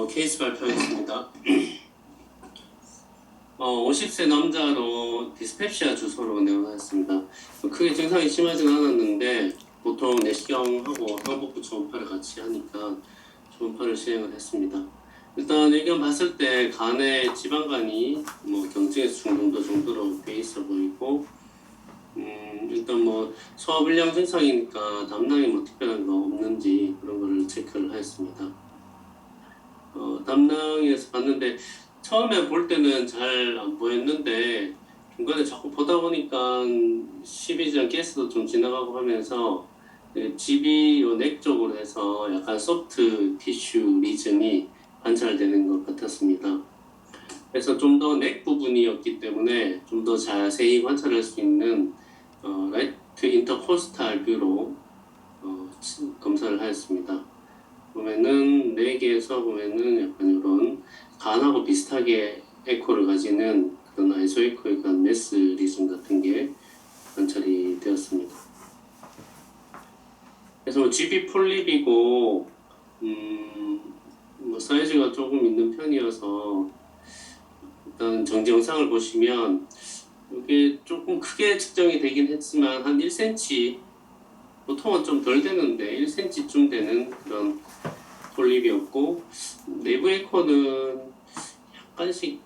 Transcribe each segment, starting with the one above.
케이스 발표하겠습니다. 50세 남자로 디스펩시아 주소로 내원하였습니다. 크게 증상이 심하진 않았는데 보통 내시경하고 항복부 초음파를 같이 하니까 초음파를 시행을 했습니다. 일단 일견 봤을 때 간에 지방간이 경증에서 중정도 정도로 돼 있어 보이고 일단 소화불량 증상이니까 담낭에 특별한 거 없는지 그런 거를 체크를 하였습니다. 담낭에서 봤는데 처음에 볼 때는 잘 안 보였는데 중간에 자꾸 보다 보니까 십이지랑 가스도 좀 지나가고 하면서 집이 요 넥 쪽으로 해서 약간 소프트 티슈 리즘이 관찰되는 것 같았습니다. 그래서 좀 더 넥 부분이었기 때문에 좀 더 자세히 관찰할 수 있는 라이트 인터코스탈 뷰로 검사를 하였습니다. 보면은 넥에서 보면은 약간 이런 간하고 비슷하게 에코를 가지는 그런 아이소에코의 그런 메스 리즘 같은 게 관찰이 되었습니다. 그래서 GB 폴립이고 사이즈가 조금 있는 편이어서 일단 정지 영상을 보시면 이게 조금 크게 측정이 되긴 했지만 한 1cm, 보통은 좀 덜 되는데 1cm쯤 되는 그런 폴립이었고, 내부 에코는 약간씩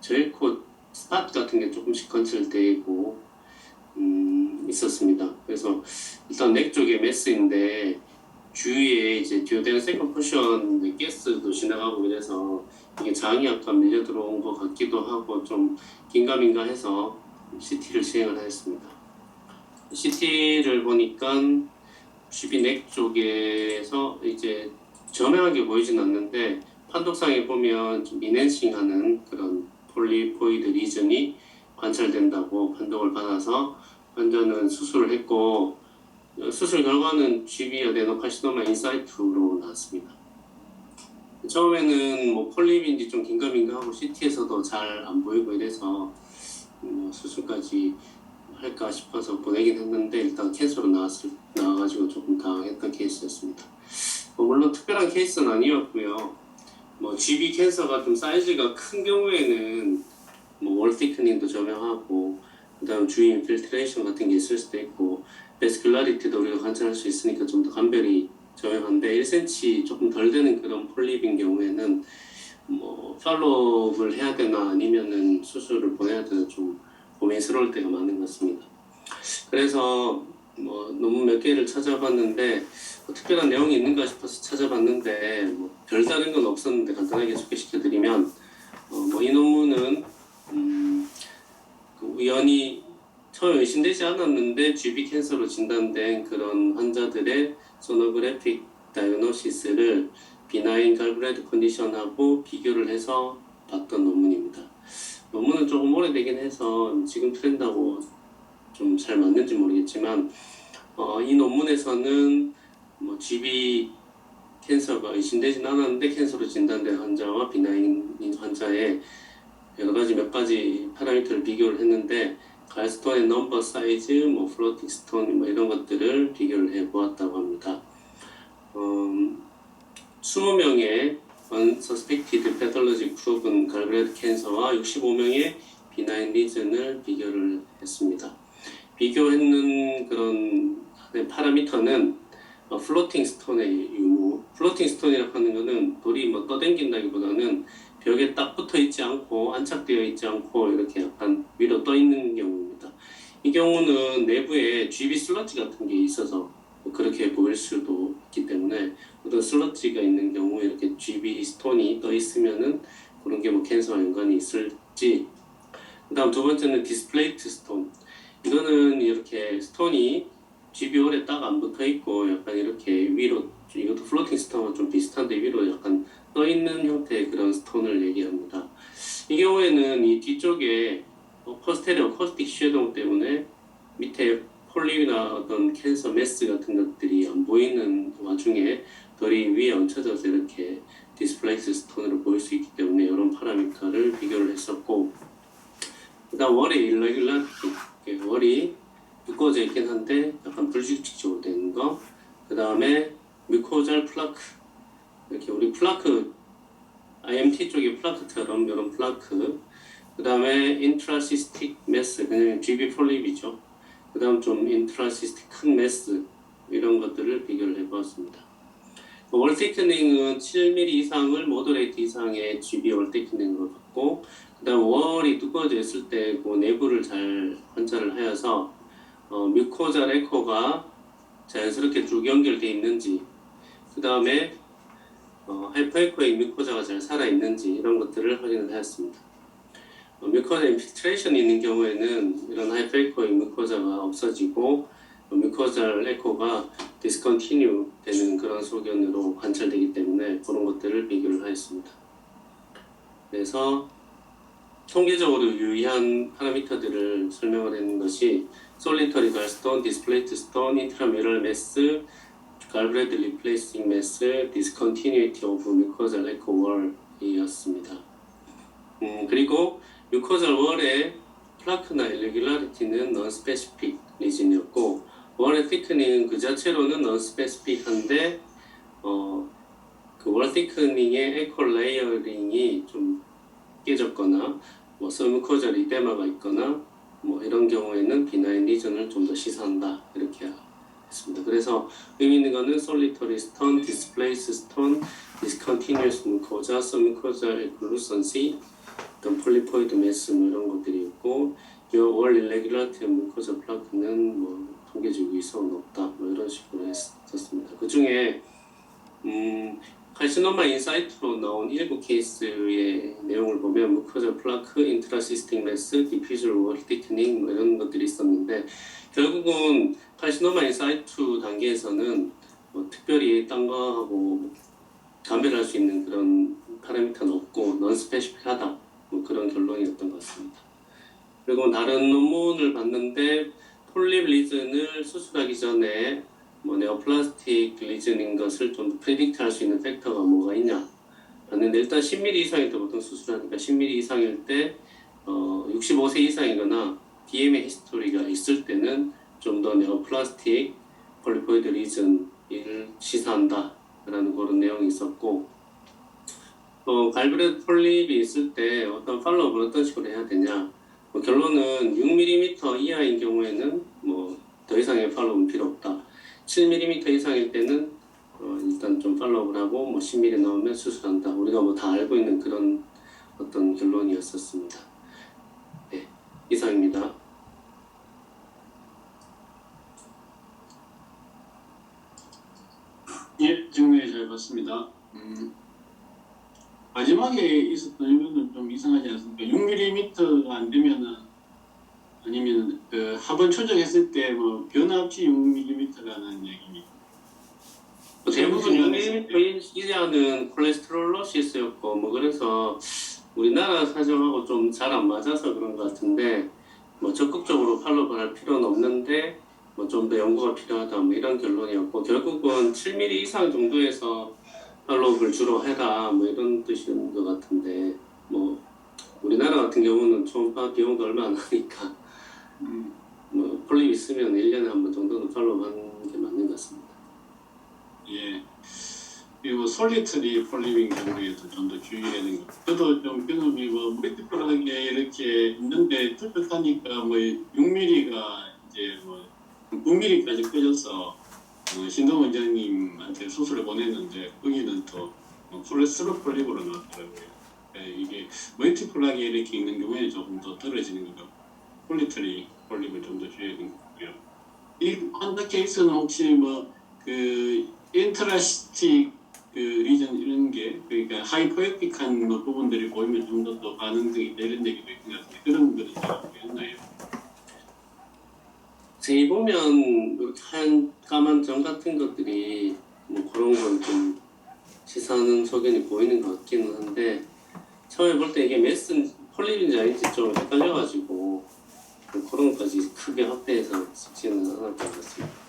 저에코 스팟 같은 게 조금씩 관찰되고 있었습니다. 그래서 일단 넥 쪽에 메스인데 주위에 이제 디오데는 세컨 포션 가스도 지나가고 이래서 이게 장이 약간 밀려 들어온 것 같기도 하고 좀 긴가민가 해서 CT를 시행을 하였습니다. CT를 보니까 GB 넥 쪽에서 이제 저명하게 보이진 않는데 판독상에 보면 좀 이넨싱하는 그런 폴리포이드 리즘이 관찰된다고 판독을 받아서 환자는 수술을 했고, 수술 결과는 GB 아데노카시노마 인사이트로 나왔습니다. 처음에는 폴립인지 좀 긴가민가하고 CT에서도 잘 안 보이고 이래서 수술까지 할까 싶어서 보내긴 했는데 일단 캔서로 나와가지고 조금 당황했던 케이스였습니다. 물론 특별한 케이스는 아니었고요. GB 캔서가 좀 사이즈가 큰 경우에는 월 티크닝도 저명하고 그다음 주위 인필트레이션 같은 게 있을 수도 있고 베스큘라리티도 우리가 관찰할 수 있으니까 좀 더 감별이 저명한데 1cm 조금 덜 되는 그런 폴립인 경우에는 팔로우업을 해야 되나 아니면은 수술을 보내야 되나 좀 고민스러울 때가 많은 것 같습니다. 그래서 논문 몇 개를 찾아봤는데 특별한 내용이 있는가 싶어서 찾아봤는데 별다른 건 없었는데 간단하게 소개시켜드리면 이 논문은 우연히 처음 의심되지 않았는데 GB 캔서로 진단된 그런 환자들의 소노그래픽 다이그노시스를 비나인 갈브레드 컨디션하고 비교를 해서 봤던 논문입니다. 논문은 조금 오래되긴 해서 지금 트렌드하고 좀 잘 맞는지 모르겠지만 이 논문에서는 GB 캔서가 의심되진 않았는데 캔서로 진단된 환자와 비나인인 환자의 몇 가지 파라미터를 비교를 했는데 갈스톤의 넘버 사이즈, 플로팅 스톤 이런 것들을 비교를 해보았다고 합니다. 20명의 unsuspected pathologic proven 갈브레드 캔서와 65명의 비나인 리전을 비교를 했습니다. 비교했는 그런 파라미터는 플로팅 스톤의 유무, 플로팅 스톤이라고 하는 것은 돌이 떠댕긴다기보다는 벽에 딱 붙어 있지 않고 안착되어 있지 않고 이렇게 약간 위로 떠 있는 경우입니다. 이 경우는 내부에 GB 슬러지 같은 게 있어서 그렇게 보일 수도 있기 때문에 어떤 슬러지가 있는 경우 이렇게 GB 스톤이 떠 있으면은 그런 게 캔서와 연관이 있을지. 그다음 두 번째는 디스플레이트 스톤. 이거는 이렇게 스톤이 GB 홀에 딱 안 붙어 있고 약간 이렇게 위로, 이것도 플로팅 스톤과 좀 비슷한데 위로 약간 떠 있는 형태의 그런 스톤을 얘기합니다. 이 경우에는 이 뒤쪽에 포스테리어 코스틱 쉐도우 때문에 밑에 폴립이나 어떤 캔서 메스 같은 것들이 안 보이는 와중에 덜이 위에 얹혀져서 이렇게 디스플레이스 스톤으로 보일 수 있기 때문에 이런 파라미터를 비교를 했었고, 그다음 월의 일레귤라리티, 월이 두꺼워져 있긴 한데 약간 불규칙적으로 되는 거, 그 다음에 뮤코잘 플라크, 이렇게 우리 플라크 IMT 쪽의 플라크처럼 이런 플라크, 그 다음에 인트라시스틱 매스, 그냥 GB 폴립이죠. 그 다음 좀 인트라시스틱 큰 매스, 이런 것들을 비교를 해보았습니다. 월 티크닝은 7mm 이상을 모더레이트 이상의 GB 월 티크닝으로 봤고, 그 다음 월이 두꺼워져 있을 때 그 내부를 잘 관찰을 하여서 뮤코자 에코가 자연스럽게 쭉 연결되어 있는지, 그 다음에 하이퍼에코의 뮤코자가 잘 살아있는지 이런 것들을 확인을 하였습니다. 뮤코자 인필트레이션이 있는 경우에는 이런 하이퍼에코의 뮤코자가 없어지고 뮤코자 에코가 디스컨티뉴 되는 그런 소견으로 관찰되기 때문에 그런 것들을 비교를 하였습니다. 그래서 통계적으로 유의한 파라미터들을 설명을 했는 것이 솔리터리 갈스톤, 디스플레이트 스톤, 인트라뮤럴 매스, 갈브레드 리플레이싱 매스, 디스컨티뉴이티 오브 뮤코잘 에코 월이었습니다. 그리고 뮤코잘 월의 플라크나 일레귤라리티는 non-specific 리진이었고 월의 thickning은 그 자체로는 non-specific한데 그 월 thickning의 에코 레이어링이 좀 깨졌거나 뭐 서뮤코잘 이데마가 있거나 뭐 이런 경우에는 비나인 리전을 좀 더 시사한다 이렇게 했습니다. 그래서 의미 있는 거는 솔리터리 스톤, 디스플레이스 스톤, 디스컨티뉴어스 무코자, 서뮤코자 에클루선시, 어떤 폴리포이드 매스 뭐 이런 것들이 있고 월 일레귤라티 무코자 플라크는 뭐 통계적 이성은 없다 뭐 이런 식으로 했었습니다. 그 중에 칼시노마 인사이트로 나온 일부 케이스의 내용을 보면 무코자 플라크, 인트라시스틱 매스, 디퓨저 월 티크닝 뭐 이런 것들이 있었는데 결국은 칼시노마 인사이트 단계에서는 뭐 특별히 딴 거하고 감별할 수 있는 그런 파라미터는 없고 non-specific하다 뭐 그런 결론이었던 것 같습니다. 그리고 다른 논문을 봤는데 폴립 리즌을 수술하기 전에 뭐 네오플라스틱 리즌인 것을 좀 프리딕트 할 수 있는 팩터가 뭐가 있냐 봤는데 일단 10mm 이상일 때 보통 수술하니까 10mm 이상일 때 65세 이상이거나 DM의 히스토리가 있을 때는 좀 더 네오플라스틱 폴리포이드 리즌을 시사한다 라는 그런 내용이 있었고 갈브레드 폴립이 있을 때 어떤 팔로우업을 어떤 식으로 해야 되냐 결론은 6mm 이하인 경우에는 뭐 더 이상의 팔로우업은 필요 없다. 7mm 이상일 때는 일단 좀 팔로우업을 하고 뭐 10mm 나오면 수술한다. 우리가 뭐 다 알고 있는 그런 어떤 결론이었었습니다. 네, 이상입니다. 예, 정리 잘 봤습니다. 마지막에 있었던 이유는 좀 이상하지 않습니까? 6mm가 안 되면은 아니면 그 합원 초적했을 때 뭐 변화 없이 6mm라는 얘기입니다. 대부분 6mm 이하는 콜레스테롤로시스였고 뭐 그래서 우리나라 사정하고 좀 잘 안 맞아서 그런 것 같은데 뭐 적극적으로 팔로우를 할 필요는 없는데 뭐 좀 더 연구가 필요하다 뭐 이런 결론이었고 결국은 7mm 이상 정도에서 팔로우를 주로 해라 뭐 이런 뜻인 것 같은데 뭐 우리나라 같은 경우는 초음파 비용도 얼마 안 하니까 뭐 폴립 있으면 1년에 한 번 정도는 팔로우 하는 게 맞는 것 같습니다. 예. 그리고 솔리터리 폴립인 경우에도 좀 더 주의해야 되는 것. 저도 좀 경험이 뭐 멀티플하게 이렇게 있는데 뚜렷하니까 뭐 6mm가 이제 뭐 9mm까지 꺼져서 신동 원장님한테 수술을 보냈는데 거기는 또 콜레스테롤 폴립으로 나왔더라고요. 이게 멀티플하게 이렇게 있는 경우에 조금 더 떨어지는 거고 폴리터리 폴립을 좀 더 주의해야 되는 거고요. 이 환자 케이스는 혹시 뭐 그 인트라시틱 그 리전 이런 게 그러니까 하이포에틱한 부분들이 보이면 좀 더 반응들이 이런 얘기도 있는 것 같은데 그런 것은 잘 모르겠나요? 자세히 보면 이렇게 하얀 까만 점 같은 것들이 뭐 그런 건 좀 시사하는 소견이 보이는 것 같기는 한데 처음에 볼 때 이게 메슨 폴립인지 아닌지 좀 헷갈려가지고 그런 것까지 크게 확대해서 쉽지는 않았던 것 같습니다.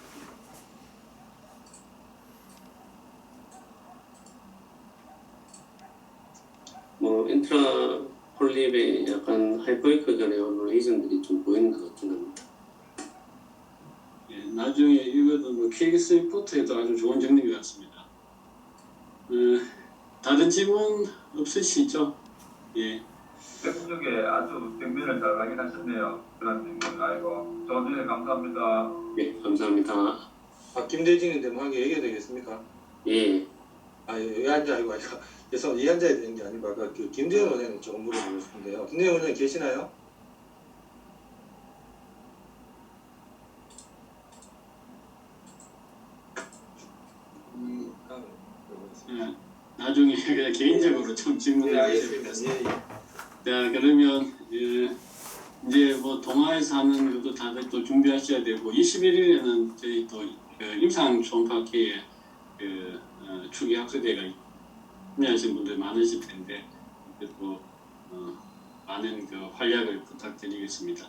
뭐 인트라 폴립에 약간 하이포이크 결의 레이전들이 좀 보이는 것 같긴 합니다. 예, 나중에 이것도 뭐 케이스 리포트에도 아주 좋은 정리가 같습니다. 다른 질문 없으시죠? 예. 대국적에 아주 경면을 잘 확인하셨네요. 그런 질문 아이고. 좋은 질문 감사합니다. 네, 감사합니다. 김대진 대모하게 얘기해야 되겠습니까? 예, 이한자 아니고 그래서 이한자에 되는 게 아니고 아까 그 김대현 의원님 조금 물어보고 싶은데요. 김대현 의원님 계시나요? 나중에 그냥 개인적으로 좀 질문을 알겠습니다. 드리겠습니다. 예. 자, 그러면 이제 뭐 동아에서 하는 것도 다들 또 준비하셔야 되고 21일에는 저희 또 임상 초음파학회에 추기 학술대가 참여하신 분들 많으실 텐데 또 많은 그 활약을 부탁드리겠습니다.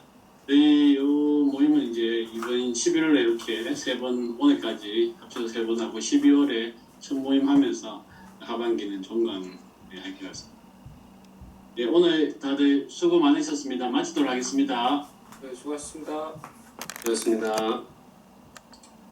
저희 이 모임은 이제 이번 11월에 이렇게 세 번 오늘까지 합쳐서 세 번 하고 12월에 첫 모임 하면서 하반기는 종강하기로 했습니다. 네, 오늘 다들 수고 많으셨습니다. 마치도록 하겠습니다. 수고하셨습니다. 그렇습니다.